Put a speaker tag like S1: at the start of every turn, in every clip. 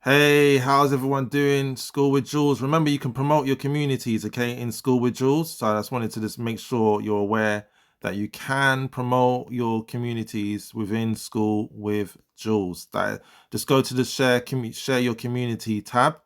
S1: Hey, how's everyone doing? School with Jules. Remember, you can promote your communities, okay, in School with Jules. So I just wanted to just make sure you're aware that you can promote your communities within School with Jules. That just go to the share your community tab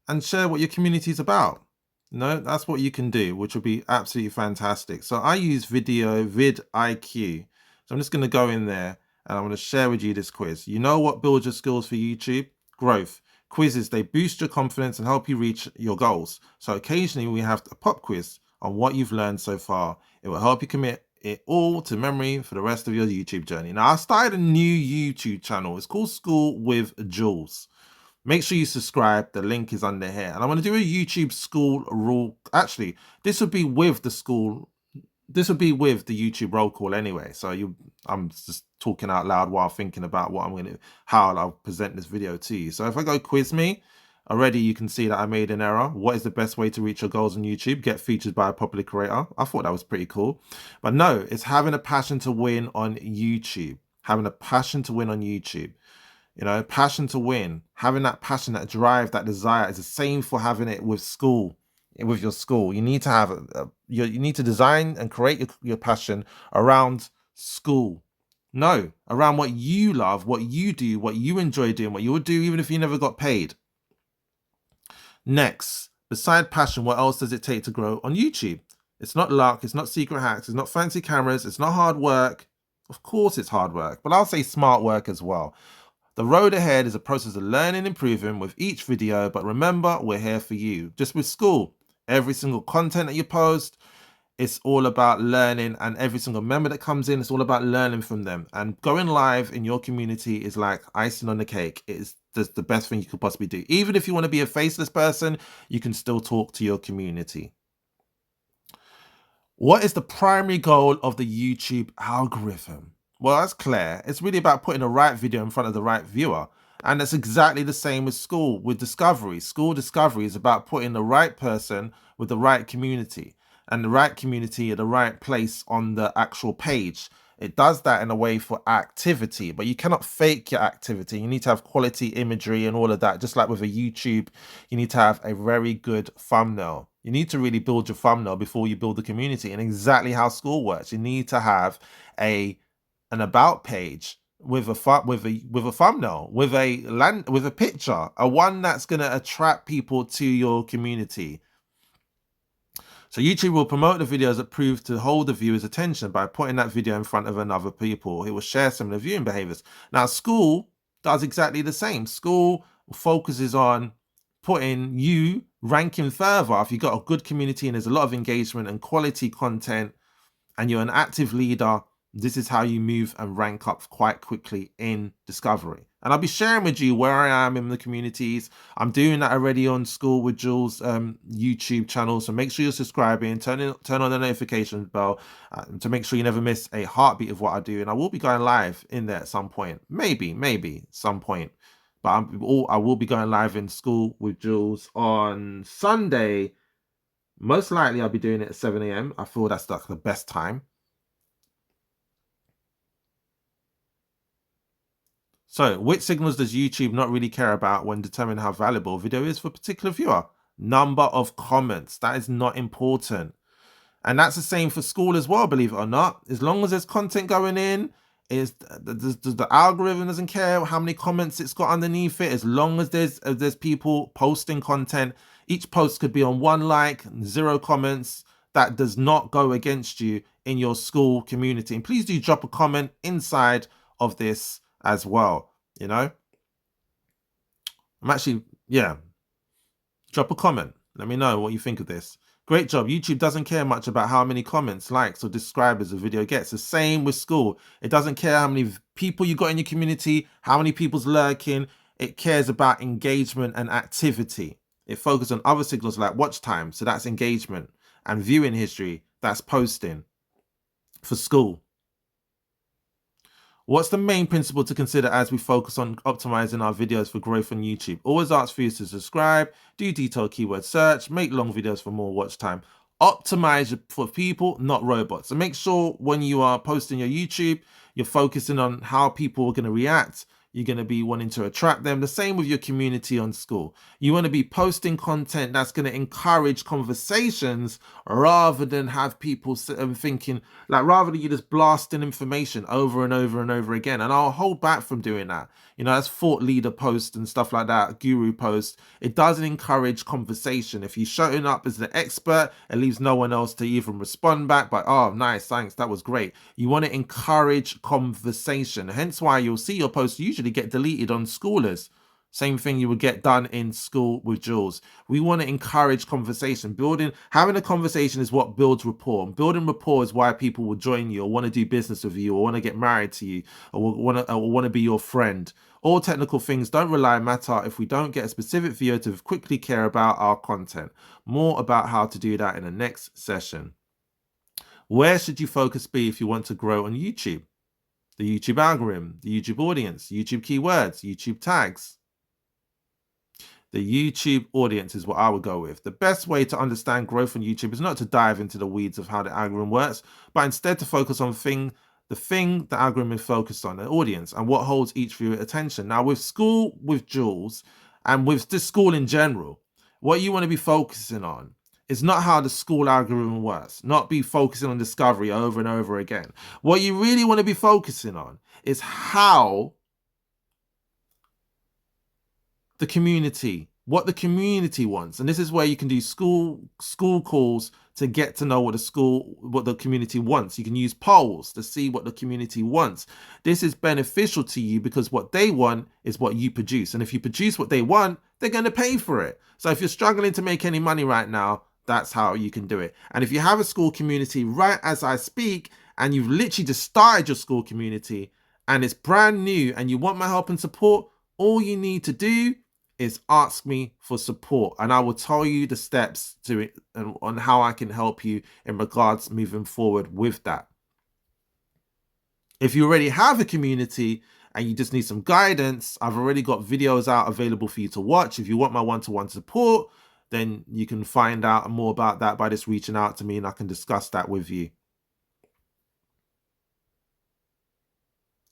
S1: and share what your community is about. That's what you can do, which would be absolutely fantastic. So I use vidIQ. So I'm just going to go in there and I'm going to share with you this quiz. You know what builds your skills for YouTube? Growth. Quizzes, they boost your confidence and help you reach your goals. So occasionally we have a pop quiz on what you've learned so far. It will help you commit it all to memory for the rest of your YouTube journey. Now, I started a new YouTube channel. It's called School with Jules. Make sure you subscribe. The link is under here. And I'm going to do a YouTube school rule. Actually, this would be with the school. This would be with the YouTube roll call anyway. So I'm just talking out loud while thinking about how I'll present this video to you. So if I go quiz me, already you can see that I made an error. What is the best way to reach your goals on YouTube? Get featured by a popular creator. I thought that was pretty cool. But no, it's having a passion to win on YouTube. Having a passion to win on YouTube. Passion to win, having that passion, that drive, that desire is the same for having it with school, with your school. You need to have you need to design and create your passion around school. No, around what you love, what you do, what you enjoy doing, what you would do even if you never got paid. Next, beside passion, what else does it take to grow on YouTube? It's not luck, it's not secret hacks, it's not fancy cameras, it's not hard work. Of course it's hard work, but I'll say smart work as well. The road ahead is a process of learning and improving with each video, but remember, we're here for you. Just with school, every single content that you post, it's all about learning, and every single member that comes in, it's all about learning from them. And going live in your community is like icing on the cake. It is just the best thing you could possibly do. Even if you want to be a faceless person, you can still talk to your community. What is the primary goal of the YouTube algorithm? Well, that's clear. It's really about putting the right video in front of the right viewer. And that's exactly the same with school, with discovery. School discovery is about putting the right person with the right community, and the right community at the right place on the actual page. It does that in a way for activity, but you cannot fake your activity. You need to have quality imagery and all of that. Just like with a YouTube, you need to have a very good thumbnail. You need to really build your thumbnail before you build the community, and exactly how school works. You need to have an about page with a thumbnail, with a picture, a one that's going to attract people to your community. So YouTube will promote the videos that prove to hold the viewer's attention by putting that video in front of another people. It will share similar viewing behaviors. Now, school does exactly the same. School focuses on putting you ranking further. If you've got a good community and there's a lot of engagement and quality content and you're an active leader, this is how you move and rank up quite quickly in discovery. And I'll be sharing with you where I am in the communities. I'm doing that already on School with Jules YouTube channel. So make sure you're subscribing, turn on the notification bell to make sure you never miss a heartbeat of what I do. And I will be going live in there at some point, maybe some point. But I will be going live in School with Jules on Sunday. Most likely I'll be doing it at 7 a.m. I feel that's like the best time. So, which signals does YouTube not really care about when determining how valuable a video is for a particular viewer? Number of comments. That is not important. And that's the same for school as well, believe it or not. As long as there's content going in, the algorithm doesn't care how many comments it's got underneath it. As long as there's people posting content, each post could be on 1 like, 0 comments. That does not go against you in your school community. And please do drop a comment inside of this as well. I'm actually, drop a comment. Let me know what you think of this. Great job. YouTube doesn't care much about how many comments, likes, or subscribers a video gets. The same with school. It doesn't care how many people you got in your community, how many people's lurking. It cares about engagement and activity. It focuses on other signals like watch time, so that's engagement, and viewing history, that's posting for school. What's the main principle to consider as we focus on optimizing our videos for growth on YouTube? Always ask viewers to subscribe, do detailed keyword search, make long videos for more watch time. Optimize for people, not robots. So make sure when you are posting your YouTube, you're focusing on how people are going to react. You're going to be wanting to attract them. The same with your community on Skool. You want to be posting content that's going to encourage conversations rather than have people thinking, like, rather than you just blasting information over and over and over again. And I'll hold back from doing that. You know, that's thought leader posts and stuff like that, guru posts. It doesn't encourage conversation. If you're showing up as the expert, it leaves no one else to even respond back by, oh, nice, thanks, that was great. You want to encourage conversation. Hence why you'll see your posts usually get deleted on Schoolers. Same thing you would get done in Skool with Jules. We want to encourage conversation. Having a conversation is what builds rapport. And building rapport is why people will join you or want to do business with you or want to get married to you or want to be your friend. All technical things don't matter if we don't get a specific viewer to quickly care about our content. More about how to do that in the next session. Where should your focus be if you want to grow on YouTube? The YouTube algorithm, the YouTube audience, YouTube keywords, YouTube tags. The YouTube audience is what I would go with. The best way to understand growth on YouTube is not to dive into the weeds of how the algorithm works, but instead to focus on the thing the algorithm is focused on, the audience, and what holds each viewer attention. Now, with Skool with Jules, and with this Skool in general, what you want to be focusing on is not how the Skool algorithm works, not be focusing on discovery over and over again. What you really want to be focusing on is how the community, what the community wants. And this is where you can do school calls to get to know what the community wants. You can use polls to see what the community wants. This is beneficial to you because what they want is what you produce. And if you produce what they want, they're going to pay for it. So if you're struggling to make any money right now, that's how you can do it. And if you have a Skool community right as I speak, and you've literally just started your Skool community and it's brand new and you want my help and support, all you need to do is ask me for support, and I will tell you the steps to it and on how I can help you in regards moving forward with that. If you already have a community and you just need some guidance, I've already got videos out available for you to watch. If you want my one-to-one support, then you can find out more about that by just reaching out to me and I can discuss that with you.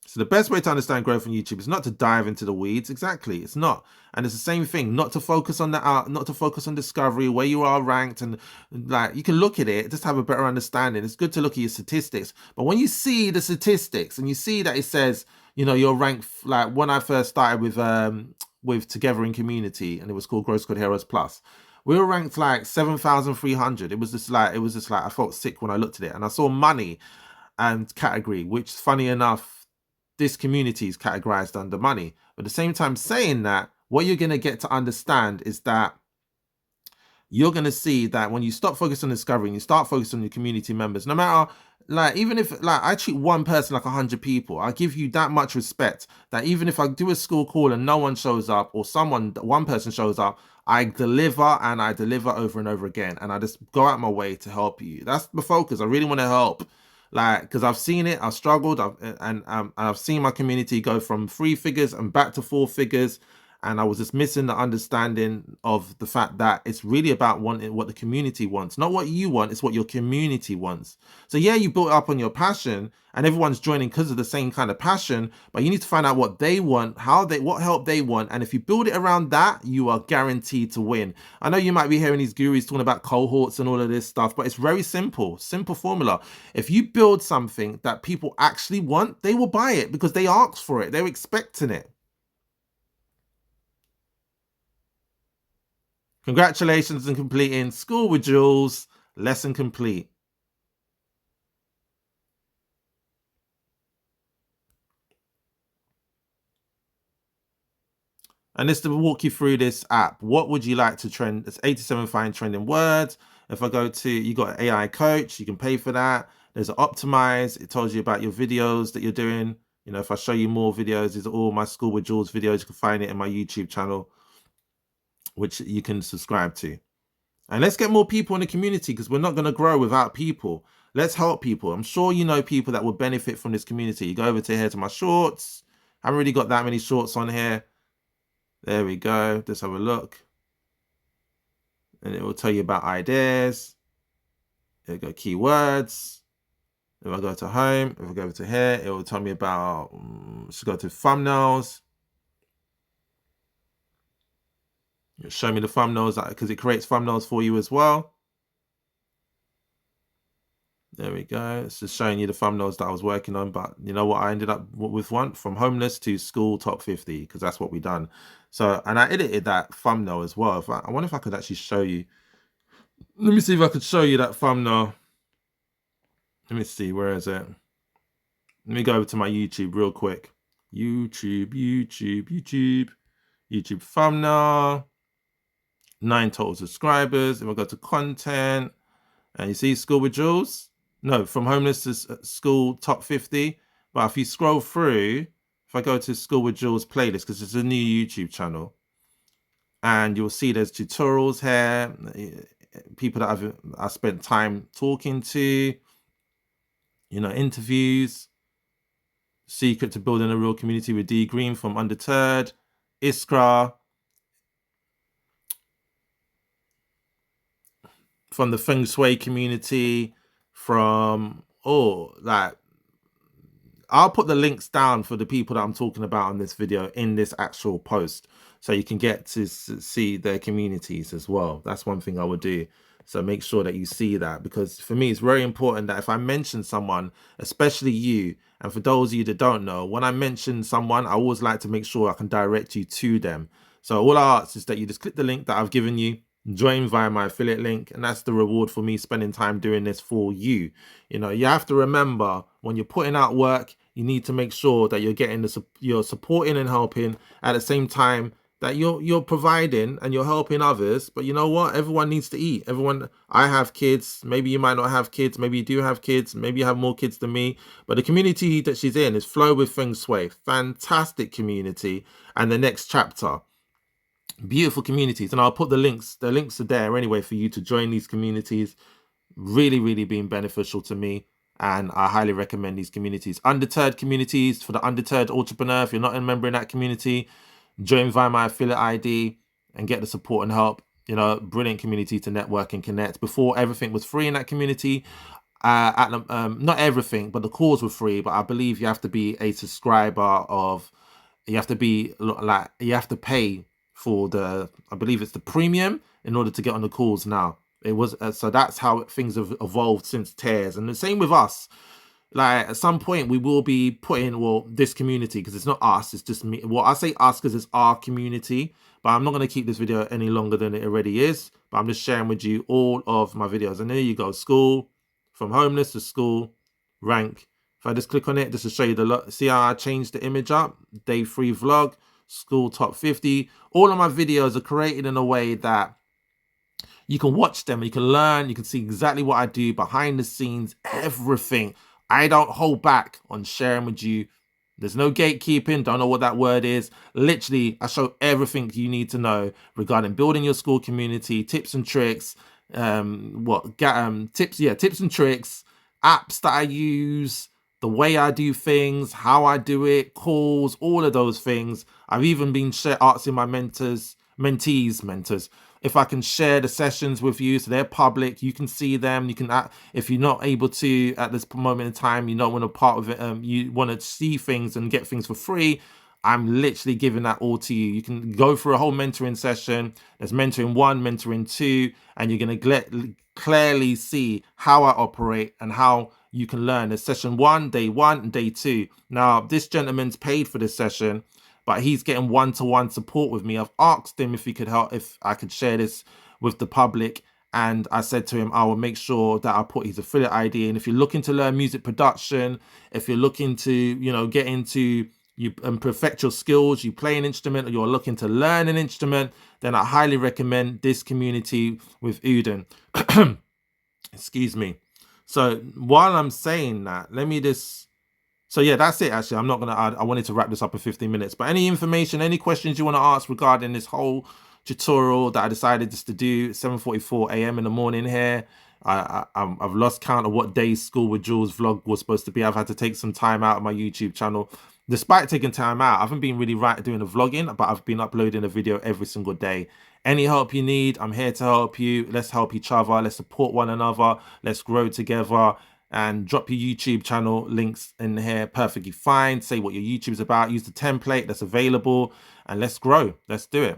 S1: So the best way to understand growth on YouTube is not to dive into the weeds. Exactly, it's not. And it's the same thing, not to focus on not to focus on discovery, where you are ranked, and like you can look at it, just have a better understanding. It's good to look at your statistics. But when you see the statistics and you see that it says, you know, you're ranked, like when I first started with Together in Community, and it was called Growth Squad Heroes Plus, we were ranked like 7,300. It was just like I felt sick when I looked at it, and I saw money and category, which funny enough, this community is categorized under money. But at the same time saying that, what you're going to get to understand is that you're going to see that when you stop focusing on discovery and you start focusing on your community members, no matter, like, even if, like, I treat one person like 100 people, I give you that much respect that even if I do a Skool call and no one shows up, or one person shows up, I deliver, and I deliver over and over again, and I just go out my way to help you. That's the focus. I really want to help. Like, because I've seen it, I've struggled, I've seen my community go from 3 figures and back to 4 figures, and I was just missing the understanding of the fact that it's really about wanting what the community wants, not what you want, it's what your community wants. So yeah, you built up on your passion, and everyone's joining because of the same kind of passion, but you need to find out what they want, what help they want, and if you build it around that, you are guaranteed to win. I know you might be hearing these gurus talking about cohorts and all of this stuff, but it's very simple formula. If you build something that people actually want, they will buy it because they asked for it, they're expecting it. Congratulations on completing Skool with Jules. Lesson complete. And this to walk you through this app. What would you like to trend? It's 87 find trending words. If I go to, you got an AI coach, you can pay for that. There's an optimize. It tells you about your videos that you're doing. You know, if I show you more videos, these are all my Skool with Jules videos. You can find it in my YouTube channel, which you can subscribe to. And let's get more people in the community, because we're not going to grow without people. Let's help people. I'm sure you know people that will benefit from this community. You go over to here to my shorts. I haven't really got that many shorts on here. There we go. Let's have a look. And it will tell you about ideas. There we go, keywords. If I go to home, if I go over to here, it will tell me about, let's go to thumbnails. Show me the thumbnails, because it creates thumbnails for you as well. There we go. It's just showing you the thumbnails that I was working on. But you know what? I ended up with one from homeless to school top 50, because that's what we done. So, and I edited that thumbnail as well. I wonder if I could actually show you. Let me see if I could show you that thumbnail. Let me see. Where is it? Let me go over to my YouTube real quick. YouTube thumbnail. 9 total subscribers. If I go to content, and you see School with Jules. No, from homeless to school top 50. But if you scroll through, if I go to School with Jules playlist, because it's a new YouTube channel, and you'll see there's tutorials here, people that I spent time talking to, interviews, secret to building a real community with D Green from Undeterred, Iskra, from the Feng Shui community, from I'll put the links down for the people that I'm talking about on this video in this actual post, so you can get to see their communities as well. That's one thing I would do. So make sure that you see that, because for me, it's very important that if I mention someone, especially you, and for those of you that don't know, when I mention someone, I always like to make sure I can direct you to them. So all I ask is that you just click the link that I've given you, join via my affiliate link, and that's the reward for me spending time doing this for you. You have to remember, when you're putting out work, you need to make sure that you're getting you're supporting and helping at the same time that you're providing and you're helping others. But you know what? Everyone needs to eat. I have kids. Maybe you might not have kids. Maybe you do have kids. Maybe you have more kids than me. But the community that she's in is Flow with Feng Shui. Fantastic community. And the next chapter. Beautiful communities. And I'll put the links. The links are there anyway for you to join these communities. Really, really being beneficial to me. And I highly recommend these communities. Undeterred communities, for the undeterred entrepreneur. If you're not a member in that community, join via my affiliate ID and get the support and help. Brilliant community to network and connect. Before, everything was free in that community. Not everything, but the calls were free. But I believe you have to be a subscriber you have to pay for I believe it's the premium in order to get on the calls now. It was so that's how things have evolved since Tears. And the same with us. Like, at some point we will be putting this community, because it's not us, it's just me. I say us because it's our community, but I'm not going to keep this video any longer than it already is. But I'm just sharing with you all of my videos. And there you go. School, from homeless to school, rank. If I just click on it, just to show you see how I changed the image up. Day 3 vlog, school top 50. All of my videos are created in a way that you can watch them, you can learn, you can see exactly what I do behind the scenes, everything. I don't hold back on sharing with you. There's no gatekeeping, don't know what that word is. Literally, I show everything you need to know regarding building your school community, tips and tricks, tips and tricks, apps that I use, the way I do things, how I do it, calls, all of those things. I've even been asking my mentees, if I can share the sessions with you, so they're public, you can see them. You can, if you're not able to at this moment in time, you don't want to part of it, you want to see things and get things for free, I'm literally giving that all to you. You can go through a whole mentoring session. There's mentoring 1, mentoring 2, and you're going to clearly see how I operate and how you can learn. There's session 1, day 1, and day 2. Now, this gentleman's paid for this session, but he's getting one-to-one support with me. I've asked him if he could help, if I could share this with the public. And I said to him, I will make sure that I put his affiliate ID. And if you're looking to learn music production, if you're looking to, get into and perfect your skills, you play an instrument, or you're looking to learn an instrument, then I highly recommend this community with Uden. Excuse me. So while I'm saying that, let me just... So yeah, that's it. Actually, I'm not gonna. I wanted to wrap this up in 15 minutes. But any information, any questions you want to ask regarding this whole tutorial that I decided just to do 7:44 a.m. in the morning here. I've lost count of what day School with Jules vlog was supposed to be. I've had to take some time out of my YouTube channel. Despite taking time out, I haven't been really doing the vlogging, but I've been uploading a video every single day. Any help you need, I'm here to help you. Let's help each other. Let's support one another. Let's grow together. And drop your YouTube channel links in here, perfectly fine. Say what your YouTube's about. Use the template that's available, and let's grow. Let's do it.